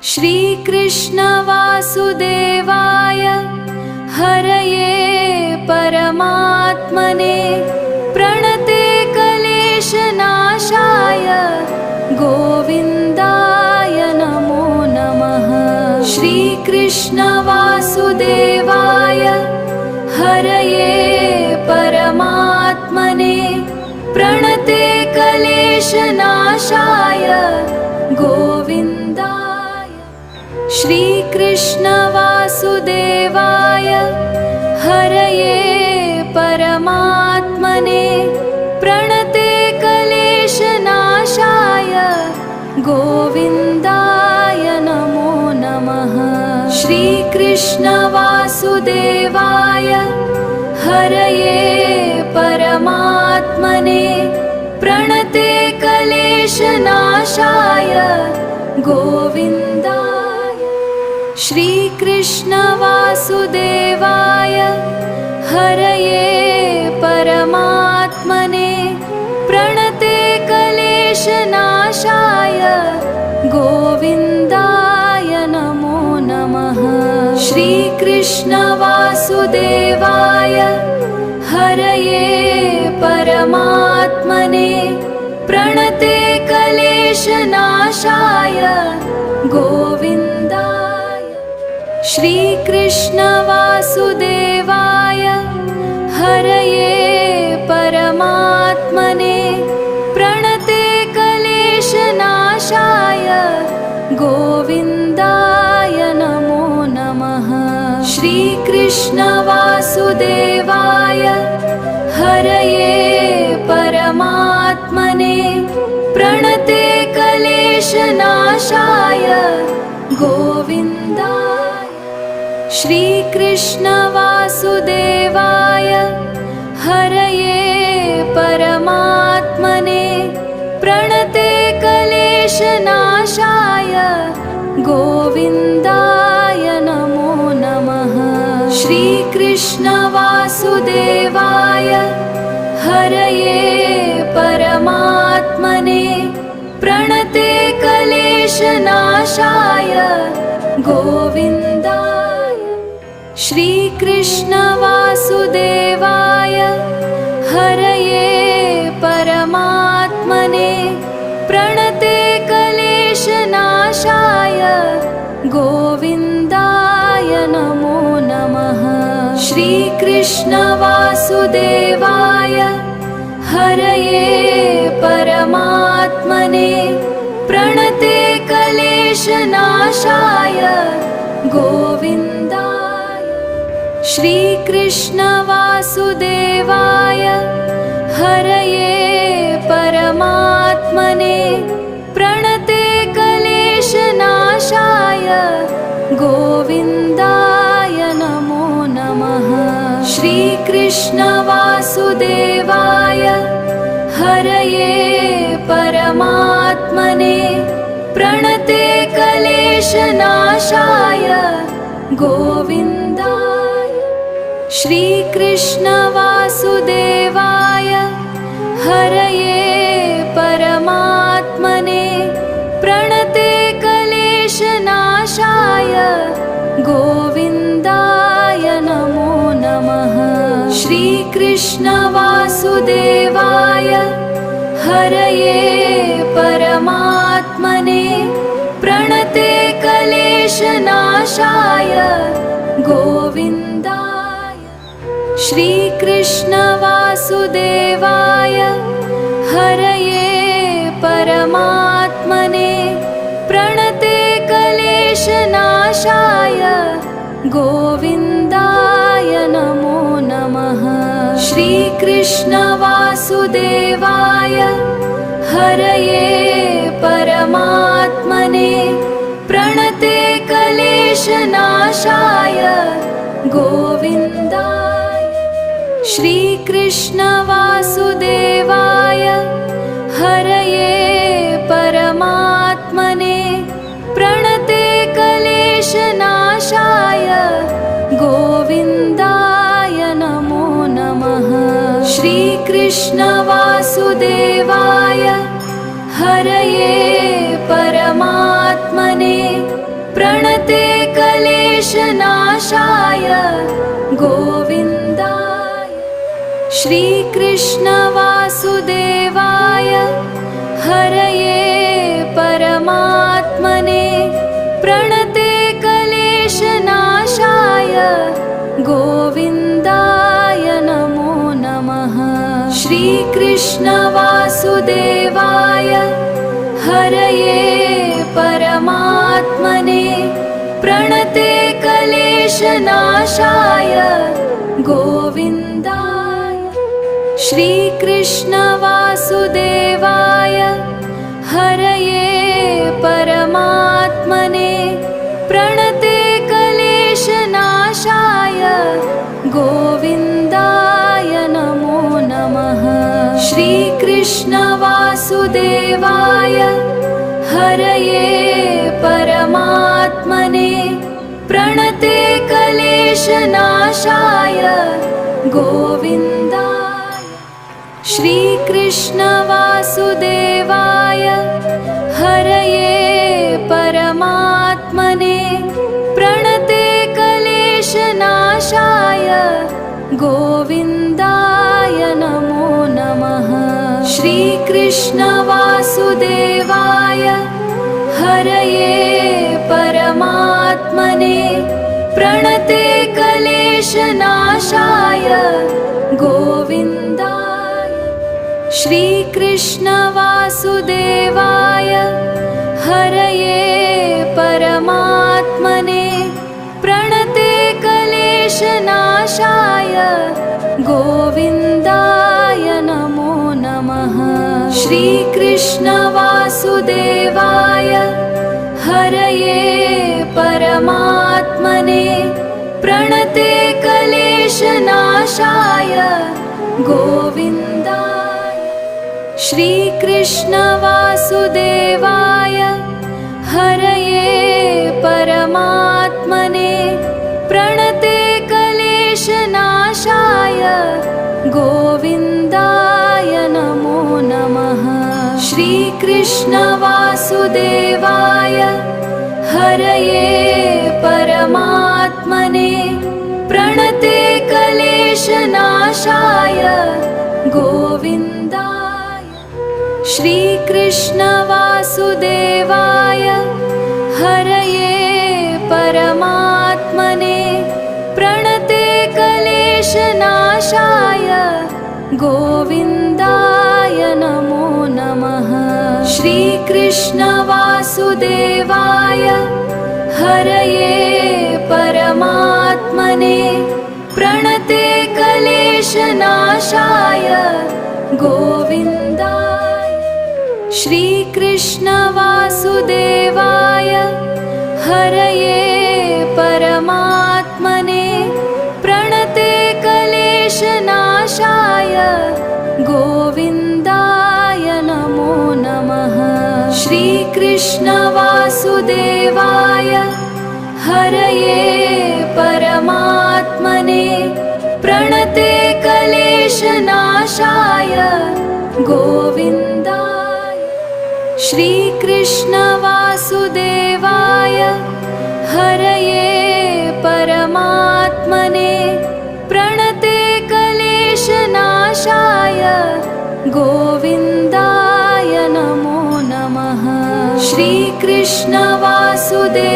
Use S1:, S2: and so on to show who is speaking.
S1: श्रीकृष्ण वासुदेवाय हरये परमात्मने प्रणते क्लेशनाशाय गोविन्दाय नमो नमः। श्रीकृष्ण वासुदेवाय हरये परमात्मने प्रणते क्लेशनाशाय गोविन्दाय। श्रीकृष्ण वासुदेवाय हरये परमात्मने प्रणते क्लेशनाशाय गोविन्दाय नमो नमः। श्रीकृष्ण वासुदेवाय हरये परमात्मने प्रणते क्लेशनाशाय गोविन्दाय। श्रीकृष्ण वासुदेवाय हरये परमात्मने प्रणते क्लेशनाशाय गोविन्दाय नमो नमः। श्रीकृष्ण वासुदेवाय हरये परमात्मने प्रणते क्लेशनाशाय गोविन्दाय। श्रीकृष्ण वासुदेवाय हरये परमात्मने प्रणते क्लेशनाशाय गोविन्दाय नमो नमः। श्रीकृष्ण वासुदेवाय हरये परमात्मने प्रणते क्लेशनाशाय गोविन्दाय। श्रीकृष्ण वासुदेवाय हरये परमात्मने प्रणते क्लेशनाशाय गोविन्दाय नमो नमः। श्रीकृष्ण वासुदेवाय हरये परमात्मने प्रणते क्लेशनाशाय गोविन्दाय। श्रीकृष्ण वासुदेवाय हरये परमात्मने प्रणते क्लेशनाशाय गोविन्दाय नमो नमः। श्रीकृष्ण वासुदेवाय हरये परमात्मने प्रणते क्लेशनाशाय गोविन्दाय। श्रीकृष्ण वासुदेवाय हरये परमात्मने प्रणते क्लेशनाशाय गोविन्दाय नमो नमः। श्रीकृष्ण वासुदेवाय हरये परमात्मने प्रणते क्लेशनाशाय गोविन्दाय। श्रीकृष्ण वासुदेवाय हरये परमात्मने प्रणते क्लेशनाशाय गोविन्दाय नमो नमः। श्रीकृष्ण वासुदेवाय हरये परमात्मने प्रणते क्लेशनाशाय गोविन्दाय। श्रीकृष्ण वासुदेवाय हरये परमात्मने प्रणते क्लेशनाशाय गोविन्दाय नमो नमः। श्रीकृष्ण वासुदेवाय हरये परमात्मने प्रणते क्लेशनाशाय गोविन्दाय। श्रीकृष्ण वासुदेवाय हरये परमात्मने प्रणते क्लेशनाशाय गोविन्दाय नमो नमः। श्रीकृष्ण वासुदेवाय हरये परमात्मने श्रीकृष्णवासुदेवाय गोविन्दाय श्रीकृष्णवासुदेवाय हरये परमात्मने प्रणते क्लेशनाशाय गोविन्दाय नमो नमः श्रीकृष्णवासुदेवाय हरये परमात्मने प्रणते क्लेशनाशाय गोविन्दाय श्रीकृष्णवासुदेवाय हरये परमात्मने प्रणते क्लेशनाशाय गोविन्दाय नमो नमः श्रीकृष्णवासुदेवाय हरये परमात्मने प्रणते क्लेशनाशाय गोविन्दाय श्रीकृष्णवासुदेवाय हरये परमात्मने प्रणते क्लेशनाशाय गोविन्दाय नमो नमः श्रीकृष्णवासुदेवाय हरये परमात्मने प्रणते क्लेशनाशाय गोविन्दाय श्रीकृष्णवासुदेवाय हरये परमात्मने प्रणते क्लेशनाशाय गोविन्दाय नमो नमः श्रीकृष्णवासुदेवाय हरये परमात्मने प्रणते क्लेशनाशाय गोविन्दाय श्रीकृष्णवासुदेवाय हरये परमात्मने प्रणते क्लेशनाशाय गोविन्दाय नमो नमः श्रीकृष्णवासुदेवाय हरये परमात्मने प्रणते क्लेशनाशाय गोविन्दाय श्रीकृष्णवासुदेवाय हरये परमात्मने प्रणते क्लेशनाशाय गोविन्दाय नमो नमः श्रीकृष्णवासुदेवाय हरये परमात्मने प्रणते क्लेशनाशाय गोविन्दाय श्रीकृष्णवासुदेवाय हरये परमात्मने प्रणते क्लेशनाशाय गोविन्दाय नमो नमः श्रीकृष्णवासुदेवाय हरये परमात्मने प्रणते क्लेशनाशाय गोविन्दाय श्रीकृष्णवासुदेवाय हरये परमात्मने प्रणते क्लेशनाशाय गोविन्दाय नमो नमः श्रीकृष्णवासुदेवाय